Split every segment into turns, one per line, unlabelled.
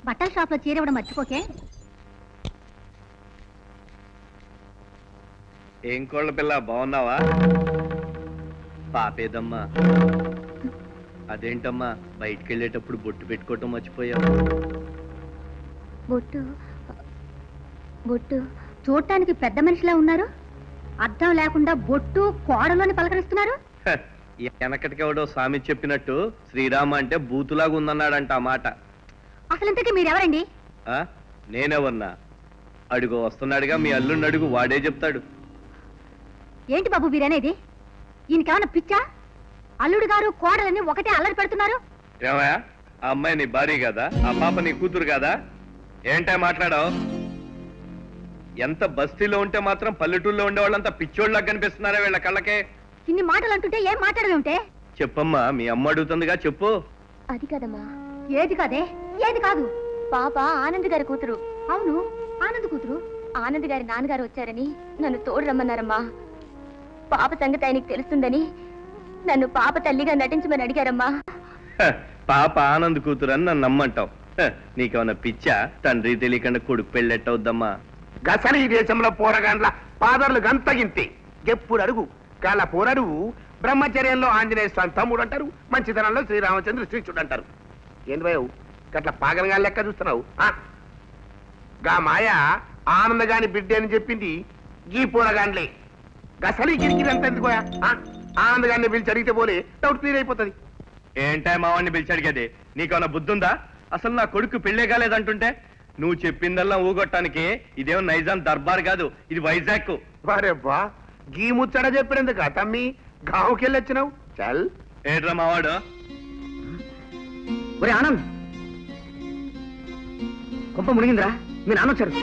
బట్టల షాప్ లో చీరవడం మర్చిపోకే.
ఏం కోళ్ళ పిల్ల, బాగున్నావా? పాపేదమ్మా. అదేంటమ్మా బయటికి వెళ్ళేటప్పుడు బొట్టు పెట్టుకోవటం మర్చిపోయావు?
బొట్టు బొట్టు చూడటానికి పెద్ద మనిషిలా ఉన్నారు. అర్థం లేకుండా బొట్టు కోడలోని పలకరిస్తున్నారు.
వెనకటికెవడో స్వామి చెప్పినట్టు శ్రీరామ అంటే బూతులాగా ఉందన్నాడంట ఆ మాట.
అసలు ఇంతకీ మీరెవరండి?
నేనెవన్నా? అడుగు వస్తున్నాడుగా మీ అల్లుండి, అడుగు, వాడే చెప్తాడు.
ఏంటి బాబు మీరనేది? ఈయనకేమన్నా పిచ్చా? అల్లుడు గారు కోడలని ఒకటే అల్లరి పెడుతున్నారు.
ఏమయ్యా, ఆ అమ్మాయి నీ భార్య కదా, ఆ పాప నీ కూతురు కదా? ఏంటో మాట్లాడావు? ఎంత బస్తీలో ఉంటే మాత్రం పల్లెటూరులో ఉండే వాళ్ళంతా పిచ్చోళ్ళకి కనిపిస్తున్నారా వీళ్ళ కళ్ళకే?
ఇన్ని మాటలు అంటుంటే ఏం మాట్లాడమే ఉంటే?
చెప్పమ్మా, మీ అమ్మ అడుగుతుందిగా, చెప్పు.
అది కదమ్మా. ఏది కాదే? ఏది కాదు? పాప ఆనంద్ గారి కూతురు. అవును, ఆనంద్ కూతురు. ఆనంద్ గారి నాన్నగారు వచ్చారని నన్ను తోడు రమ్మన్నారమ్మా. పాప సంగతి ఆయనకి తెలుస్తుందని నన్ను పాప తల్లిగా నటించమని అడిగారమ్మా.
పాప ఆనంద్ కూతురు అని నన్ను నమ్మంటావు? నీకేమన్నా పిచ్చా? తండ్రి తెలియకుండా కొడుకు పెళ్ళెట్టవుద్దమ్మా.
గసలి ఈ దేశంలో పోరగాండ్ల పాదర్లు గంతగింతే. ఎప్పుడు అడుగు కాళ్ళ పోరడుగు. బ్రహ్మచర్యంలో ఆంజనేయ స్వామి తమ్ముడు అంటారు, మంచితనంలో శ్రీరామచంద్ర శ్రీచుడు అంటారు. ఏంది భయవు గట్ల పాగలగా లెక్క చూస్తున్నావు? గా మాయ ఆనందగాని బిడ్డ అని చెప్పింది గీ పోరగాండ్లే. గసలి గిరిగిరి అంత ఎందుకోయా? ఆనందగాన్ని పిలిచి అడిగితే పోలే డౌట్ క్లియర్ అయిపోతుంది.
ఏంటా మావాడిని పిలిచి అడిగేది? నీకేమన్నా బుద్ధుందా? అసలు నా కొడుకు పెళ్ళే కాలేదంటుంటే నువ్వు చెప్పిందల్లా ఊగొట్టానికి ఇదేమో నైజాం దర్బార్ కాదు, ఇది వైజాగ్.
వారెవ్వా, గీ ముచ్చట చెప్పినందుక తమ్మి గావుకెళ్ళొచ్చినావు? చల్.
ఏడ్రా మావాడు?
ఒరే ఆనంద్, కొంప మునిగిందిరా, మీ నాన్న వచ్చారు.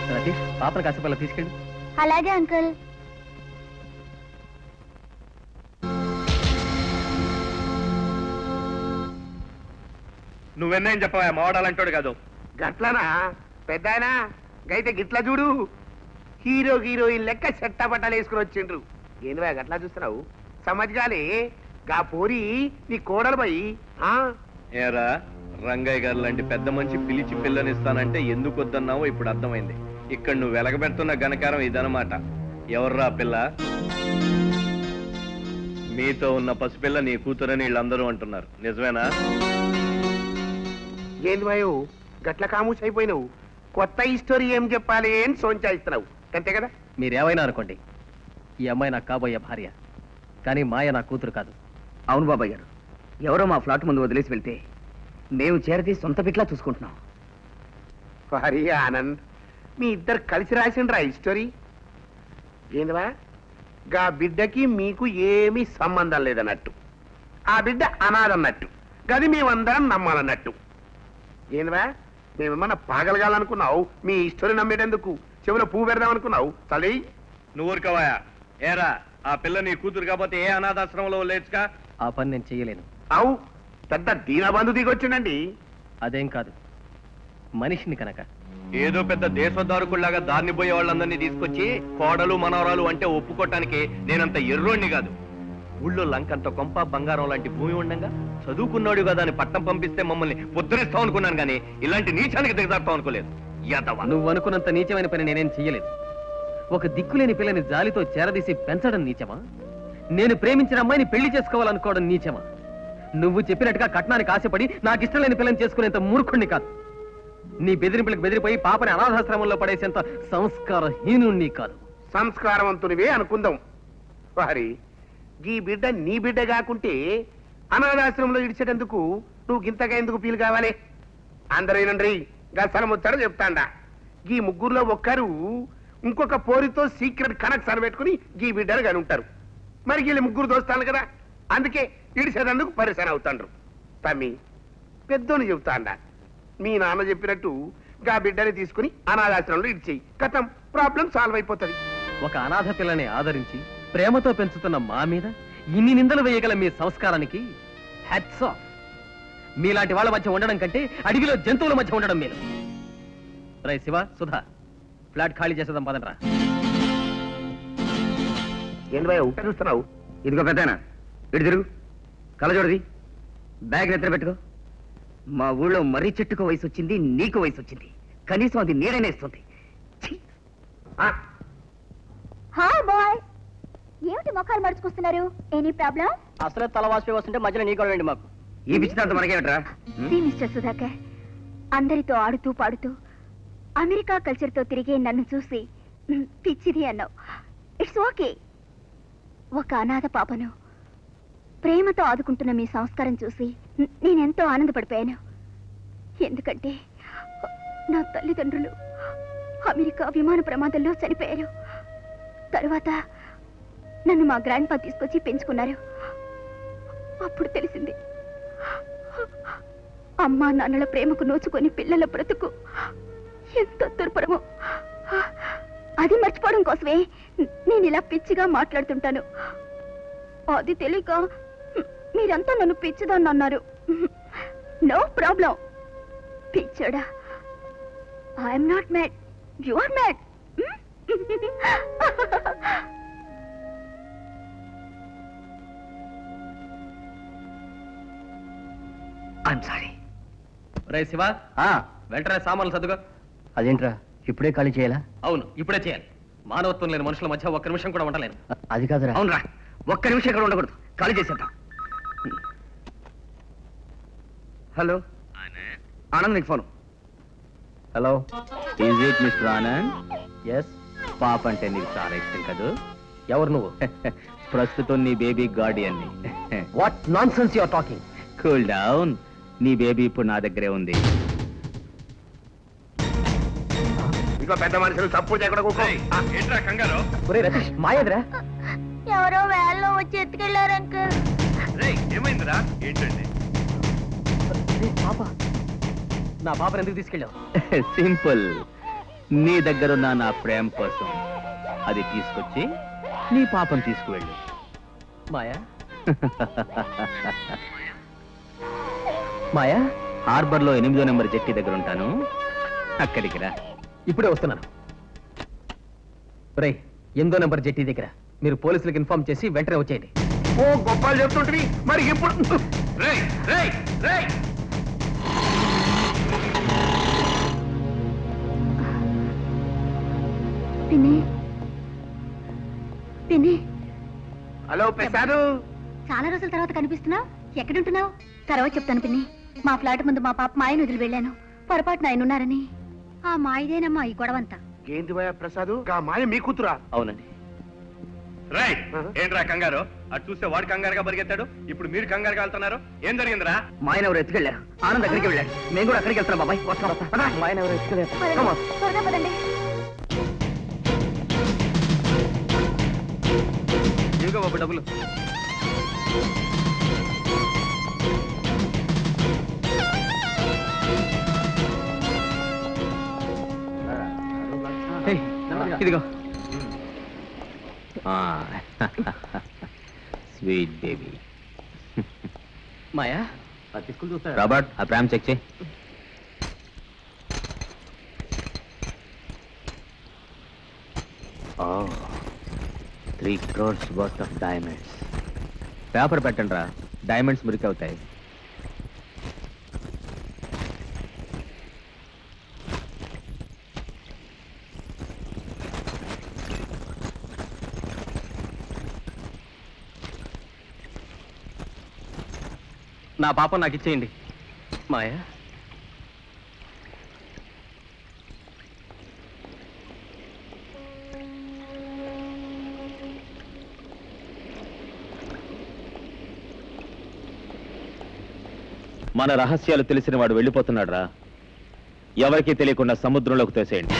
సతీష్, పాపను కాసేపల్లా తీసుకెళ్ళి.
అలాగే అంకుల్.
నువ్వెన్నేం చెప్పవా? మావాడాలంటాడు కాదు.
గట్లనా పెద్దాయనా? గైతే గిట్లా చూడు, హీరో హీరోయిన్ లెక్క చెట్ట బట్టలు వేసుకుని వచ్చిండ్రు. ఏందివా గట్లా చూస్తున్నావు? సమజ్గాలే గా పోరి నీ కోడలు పోయి.
ఏరా, రంగయ్య గారు లాంటి పెద్ద మనిషి పిలిచి పిల్లనిస్తానంటే ఎందుకు వద్దన్నావో ఇప్పుడు అర్థమైంది. ఇక్కడ నువ్వు వెలగబెడుతున్న ఘనకారం ఇదనమాట. ఎవర్రా పిల్ల? మీతో ఉన్న పసిపిల్ల నీ కూతురని వీళ్ళందరూ అంటున్నారు, నిజమేనా?
ఏంది భయో గట్ల కామూసి అయిపోయినావు? కొత్త హిస్టరీ ఏం చెప్పాలి అని సోంచాయిస్తున్నావు అంతే కదా?
మీరేమైనా అనుకోండి, ఈ అమ్మాయి నాకు కాబోయే భార్య, కానీ మాయ నా కూతురు కాదు. అవును బాబాయ్ గారు, ఎవరో మా ఫ్లాట్ ముందు వదిలేసి వెళ్తే మేము చేరతీ సొంత బిడ్డలా చూసుకుంటున్నాం.
హరి ఆనంద్, మీ ఇద్దరు కలిసి రాసిండ్రా హిస్టరీ? ఏందివా గా బిడ్డకి మీకు ఏమీ సంబంధం లేదన్నట్టు, ఆ బిడ్డ అనాథన్నట్టు, గది మేమందరం నమ్మాలన్నట్టు. ఏందివా మేమేమన్నా పాగలగాలనుకున్నావు? మీ హిస్టరీ నమ్మేటందుకు చెవిలో పువ్వు పెడదాం అనుకున్నావు? తల్లి
నువ్వు ఊరుకోవాయా? ఏరా, ఆ పిల్ల నీ కూతురు కాకపోతే ఏ అనాథాశ్రమంలో లేచుగా?
ఆ పని నేను చెయ్యలేను.
అవు పెద్ద దీనబంధు దిగొచ్చిండండి.
అదేం కాదు, మనిషిని కనుక.
ఏదో పెద్ద దేశోద్ధారకుల్లాగా దారిని పోయే వాళ్ళందరినీ తీసుకొచ్చి కోడలు మనవరాలు అంటే ఒప్పుకోవటానికి నేనంత ఎర్రోణ్ణి కాదు. ఊళ్ళో లంకంత కొంప బంగారం లాంటి భూమి ఉండగా చదువుకున్నాడు కదా అని పట్టం పంపిస్తే మమ్మల్ని ఉద్ధరిస్తాం అనుకున్నాను, కానీ ఇలాంటి నీచానికి దిగజారుతాం అనుకోలేదు.
నువ్వు అనుకున్నంత నీచమైన పని నేనేం చెయ్యలేదు. ఒక దిక్కులేని పిల్లని జాలితో చేరదీసి పెంచడం నీచమా? నేను ప్రేమించిన అమ్మాయిని పెళ్లి చేసుకోవాలనుకోవడం నీచమా? నువ్వు చెప్పినట్టుగా కట్నానికి ఆశపడి నాకు ఇష్టం లేని పిల్లని చేసుకునేంత మూర్ఖుణ్ణి కాదు. నీ బెదిరింపులకు బెదిరిపోయి పాపని అనాథాశ్రమంలో పడేసేంత సంస్కారహీనుణ్ణి కాదు.
సంస్కారవంతునివే అనుకుందాం. వారి ఈ బిడ్డ నీ బిడ్డ కాకుంటే అనాథాశ్రమంలో ఇడిచేటందుకు నువ్వు గింతగా ఎందుకు ఫీల్ కావాలి? అందరేనండ్రి గసల ముచ్చట చెప్తాండా. ఈ ముగ్గురులో ఒక్కరు ఇంకొక పోరితో సీక్రెట్ కనెక్షన్ పెట్టుకుని ఈ బిడ్డలు కాని ఉంటారు. మరి వీళ్ళు ముగ్గురు దోస్తాను కదా, అందుకే ఇడిచేటందుకు పరిశాన్ అవుతాండ్రు. తమ్మి పెద్దోని చెబుతాండా, మీ నాన్న చెప్పినట్టు గా బిడ్డని తీసుకుని అనాథాశ్రమంలో ఇడిచేయి, కథం ప్రాబ్లం సాల్వ్ అయిపోతుంది.
ఒక అనాథ పిల్లని ఆదరించి ప్రేమతో పెంచుతున్న మా మీద ఇన్ని నిందలు వేయగల మీ సంస్కారానికి హ్యాట్స్ ఆఫ్. మీలాంటి వాళ్ళ మధ్య ఉండడం కంటే అడవిలో జంతువుల మధ్య ఉండడం మేలు. రై శివ, సుధా, ఫ్లాట్ ఖాళీ చేసేద్దాం పదండ్రా.
ఏంటి భయ చూస్తున్నావు?
ఇదిగో పెద్దనా, ఇటు తిరుగు, కళ్ళజోడిది, బ్యాగ్ నెత్తర పెట్టుకో.
మా ఊళ్ళో మర్రి చెట్టుకు వయసు వచ్చింది, నీకు వయసు వచ్చింది. కనీసం అది నీడనేస్తుంది.
హాయ్ బాయ్, ఏమిటి మొఖాలు మడుచుకొస్తున్నారు? Any problem?
అసలే తలవాసి వస్తుంటే మధ్యలో నీకు రండి మాకు. ఈ పిచ్చినంత మనకేమిట్రా?
మిస్టర్ సుధాకర్, అందరితో ఆడుతూ పాడుతూ అమెరికా కల్చర్ తో తిరిగే నన్ను చూసి పిచ్చిది అన్నావు. It's okay. ఒక అనాథ పాపను ప్రేమతో ఆదుకుంటున్న మీ సంస్కారం చూసి నేనెంతో ఆనందపడిపోయాను. ఎందుకంటే నా తల్లిదండ్రులు అమెరికా విమాన ప్రమాదంలో చనిపోయారు. తరువాత నన్ను మా గ్రాండ్ ఫా తీసుకొచ్చి పెంచుకున్నారు. అప్పుడు తెలిసింది అమ్మా నాన్నల ప్రేమకు నోచుకొని పిల్లల బ్రతుకు ఎంత దుర్భరమో. అది మర్చిపోవడం కోసమే నేను ఇలా పిచ్చిగా మాట్లాడుతుంటాను. అది తెలియక మీరంతా నన్ను పిచ్చిదాన్ని అన్నారు. No problem. పిచ్చోడా, I'm not mad, you are mad.
I'm sorry.
రే శివ, వెంటనే సామాన్లు సర్దుగా.
అదేంట్రా ఇప్పుడే ఖాళీ చేయాలా?
అవును, ఇప్పుడే చేయాలి. మానవత్వం లేని మనుషుల మధ్య ఒక్క నిమిషం కూడా ఉండలేను.
అది కాదురా. అవునరా, ఒక్క నిమిషం ఇక్కడ ఉండకూడదు. ఖాళీ చేసేద్దాం. హలో ఆనంద్, నీకు phone.
Hello, is it mister Anand? Yes. పాప అంటే నీకు చాలా ఇష్టం కదూ?
ఎవరు నువ్వు?
ప్రస్తుతం నీ బేబీ గార్డియన్ని.
What nonsense you are talking?
Cool down. నీ బేబీ ఇప్పుడు నా దగ్గరే ఉంది.
ఇంకో పెద్ద మనుషులు సపోర్ట్ చేయకుండా కూకో.
ఏంట్రా కంగారు?
ఒరే రతీష్, మాయద్రా.
ఎవరో వేళ్ళలో వచ్చి ఎత్తుకెళ్లారు అంకుల్.
ఏమైందిరా? ఏంటండి?
పాప, నా పాపను ఎందుకు తీసుకెళ్ళావు?
సింపుల్. నీ దగ్గరున్న నా ప్రేమ కోసం అది తీసుకొచ్చి నీ పాపను తీసుకువెళ్ళు.
మాయా, మాయా,
హార్బర్ లో 8వ నెంబర్ జెట్టి దగ్గర ఉంటాను, అక్కడికి రా.
ఇప్పుడే వస్తున్నాను. రే, 8వ నెంబర్ జెట్టి దగ్గర మీరు పోలీసులకు ఇన్ఫార్మ్ చేసి వెంటనే వచ్చేయండి.
ఓ గొప్పలు చెప్తుంటివి, మరి ఇప్పుడు
రేయ్ రేయ్ రేయ్,
పిన్ని, పిన్ని,
హలో ప్రసాదు.
చాలా రోజుల తర్వాత కనిపిస్తున్నావు. ఎక్కడుంటున్నావు? తర్వాత చెప్తాను పిన్ని. మా ఫ్లాట్ ముందు మా పాప మాయను వదిలి వెళ్ళాను. పొరపాటున ఆయన ఉన్నారని. ఆ మాయదేనమ్మా ఈ గొడవంతా.
ఏంది భయ ప్రసాదు, ఆ మాయ మీ కూతురా?
అవునండి.
రేయ్, ఏంట్రా కంగారు? అటు చూస్తే వాడు కంగారుగా పరిగెత్తాడు, ఇప్పుడు మీరు కంగారుగా వెళ్తున్నారు. ఏం జరిగిందిరా?
మా ఆయన ఎవరు ఎత్తుకెళ్ళారు. ఆనంద్ అక్కడికి వెళ్ళాడు. మేము కూడా అక్కడికి వెళ్తున్నాం బాబాయ్. వస్తాం.
మా ఆయన ఎవరు ఎత్తుకెళ్ళారు?
త్వరగా పదండి.
ఇదిగో బాబు డబ్బులు. ఇదిగో.
Sweet baby.
మాయా,
రాబర్ట్, ఆ ప్రేమ చెక్ చేయి. Oh, 3 crores worth of diamonds. Paper పెట్టండి రా, డైమండ్స్ మురికి అవుతాయి.
నా పాప నాకు ఇచ్చేయండి. మాయా,
మన రహస్యాలు తెలిసిన వాడు వెళ్ళిపోతున్నాడు రా. ఎవరికీ తెలియకుండా సముద్రంలోకి తోసేయండి.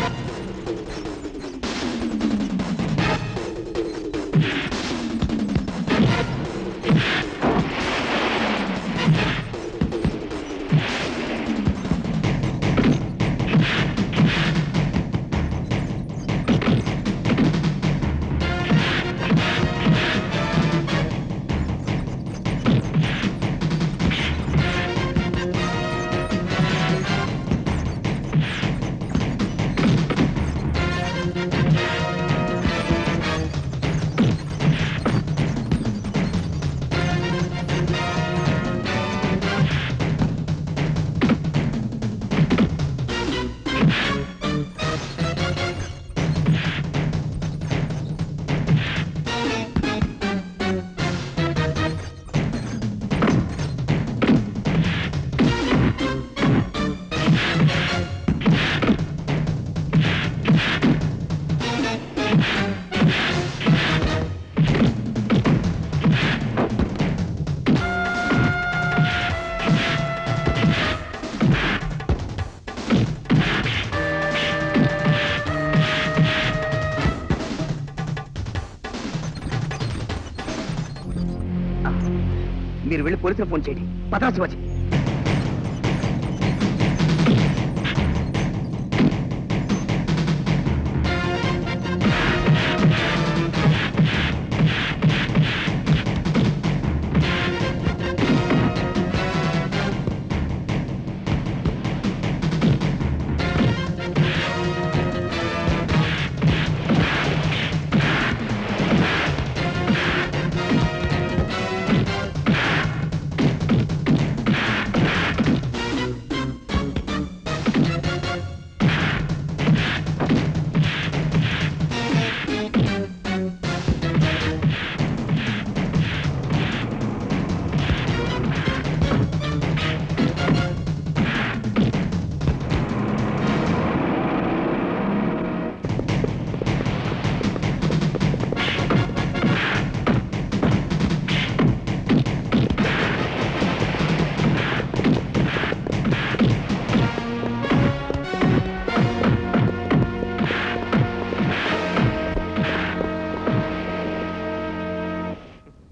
వెళ్ళి పోలీసులు ఫోన్ చేయండి. పదా శివాజీ.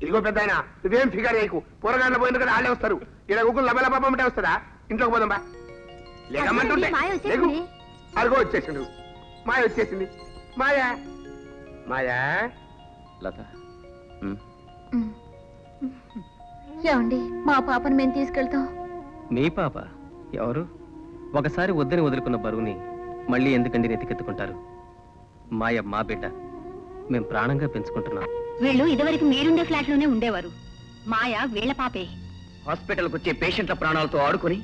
ఇదిగో పెద్ద ఆయన, నువ్వేం ఫిగర్ చేయకు. పొరగాండ్ల పోయిన కదా వాళ్ళే వస్తారు. ఇలా గుగ్గులు లబల పాప అంటే వస్తుందా? ఇంట్లోకి పోదాం బా. లేకమ్మంటుంటే లేకు. అదిగో వచ్చేసిండు. మాయ వచ్చేసింది. మాయా మాయా.
లత,
ఏమండి, మా పాపను మేము తీసుకెళ్తాం.
మీ పాప ఎవరు? ఒకసారి వద్దని వదులుకున్న బరువుని మళ్ళీ ఎందుకండి నెత్తికెత్తుకుంటారు? మాయ మా బిడ్డ, మేం ప్రాణంగా పెంచుకుంటున్నాం.
వీళ్ళు ఇదివరకు మీరుండే ఫ్లాట్ లోనే ఉండేవారు. మాయ వీళ్ల పాపే.
హాస్పిటల్కి వచ్చే పేషెంట్ల ప్రాణాలతో ఆడుకుని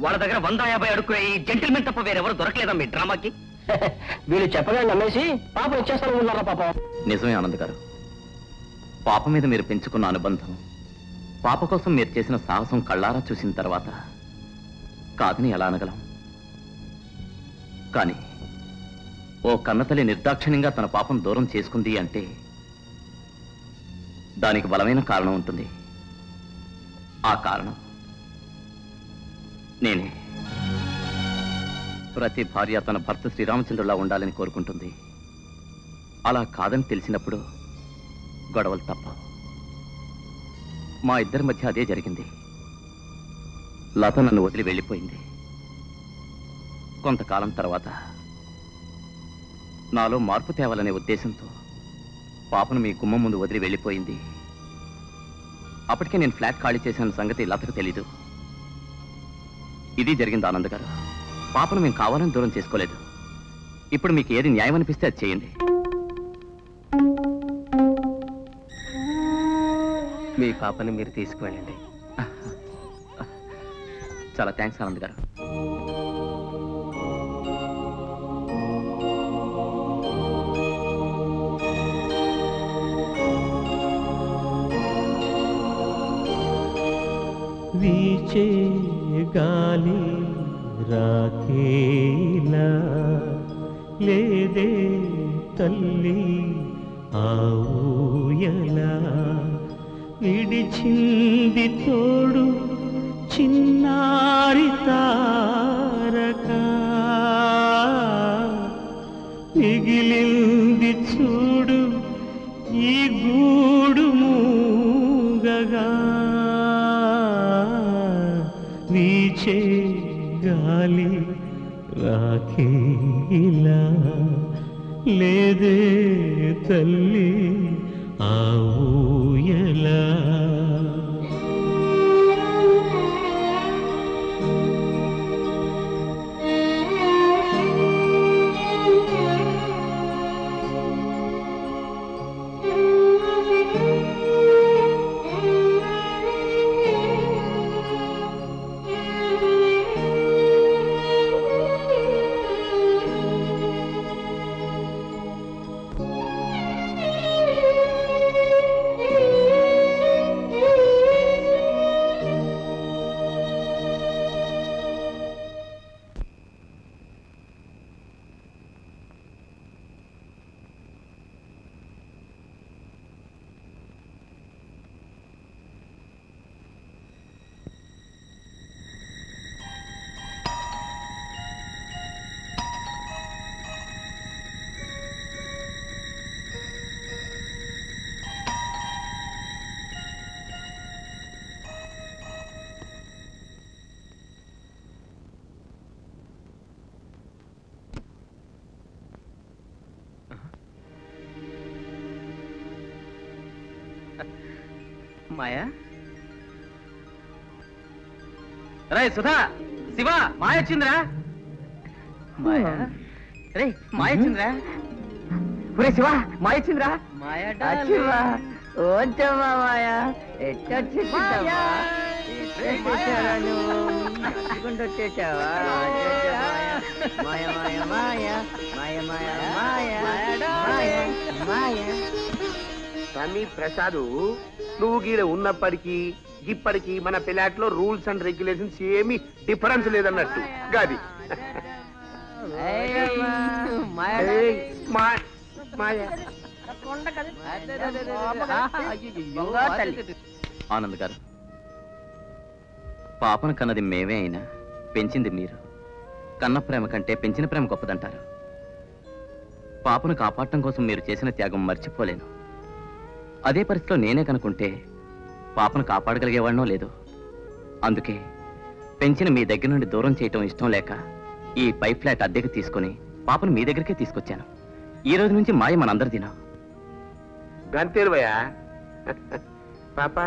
వాళ్ళ దగ్గర 150 అడుక్కునే ఈ జెంటిల్మెన్ తప్ప వేరెవరు దొరకలేదా మీ డ్రామాకి?
వీళ్ళు చెప్పగా నమ్మేసి పాప వచ్చేస్తాను ఉన్నారా పాప?
నిజమే ఆనంద్ గారు. పాప మీద మీరు పెంచుకున్న అనుబంధం, పాప కోసం మీరు చేసిన సాహసం కళ్ళారా చూసిన తర్వాత కాదని ఎలా అనగలం? కానీ ఓ కన్నతల్లి నిర్దాక్షిణ్యంగా తన పాపం దూరం చేసుకుంది అంటే దానికి బలమైన కారణం ఉంటుంది. ఆ కారణం నేనే. ప్రతి భార్య తన భర్త శ్రీరామచంద్రులా ఉండాలని కోరుకుంటుంది. అలా కాదని తెలిసినప్పుడు గొడవలు తప్పవు. మా ఇద్దరి మధ్య అదే జరిగింది. లత నన్ను వదిలి వెళ్ళిపోయింది. కొంతకాలం తర్వాత నాలో మార్పు తేవాలనే ఉద్దేశంతో పాపను మీ గుమ్మం ముందు వదిలి వెళ్ళిపోయింది. అప్పటికే నేను ఫ్లాట్ ఖాళీ చేసిన సంగతి లతకు తెలీదు. ఇది జరిగింది ఆనంద్ గారు. పాపను మేము కావాలని దూరం చేసుకోలేదు. ఇప్పుడు మీకు ఏది న్యాయం అనిపిస్తే అది చేయండి.
మీ పాపని మీరు తీసుకువెళ్ళండి.
చాలా థ్యాంక్స్ ఆనంద్ గారు.
వీచే గాలి రాకేలా లేదే తల్లి ఆవుయలా విడిచింది తోడు చిన్నారి తారక మిగిలింది చూడు ఈ గూడు మూగగా వీచే గాలి రాకేలా లేదే తల్లి ఆవుయలా
మాయా రే సుధా శివ మాయ వచ్చిందిరా మాయా రే మాయ వచ్చిందిరా ఒరే శివ మాయ వచ్చిందిరా మాయా
వచ్చావా మాయా వచ్చేసావా మాయ మాయ మాయ మాయ మాయ మాయ మాయ మాయ.
స్వామి ప్రసాదు, నువ్వు గీడ ఉన్నప్పటికీ ఇప్పటికీ మన పిల్లాట్లో రూల్స్ అండ్ రెగ్యులేషన్స్ ఏమీ డిఫరెన్స్ లేదన్నట్టు గాది.
ఆనంద్ గారు, పాపను కన్నది మేమే అయినా పెంచింది మీరు. కన్న ప్రేమ కంటే పెంచిన ప్రేమ గొప్పదంటారు. పాపను కాపాడటం కోసం మీరు చేసిన త్యాగం మర్చిపోలేను. అదే పరిస్థితిలో నేనే కనుకుంటే పాపను కాపాడగలిగేవాడినో లేదో. అందుకే పెంచిన మీ దగ్గర నుండి దూరం చేయటం ఇష్టం లేక ఈ పై ఫ్లాట్ అద్దెకి తీసుకుని పాపను మీ దగ్గరికే తీసుకొచ్చాను. ఈ రోజు నుంచి మాయ మనందరిదినా.
గంతేరువయ్యా పాప.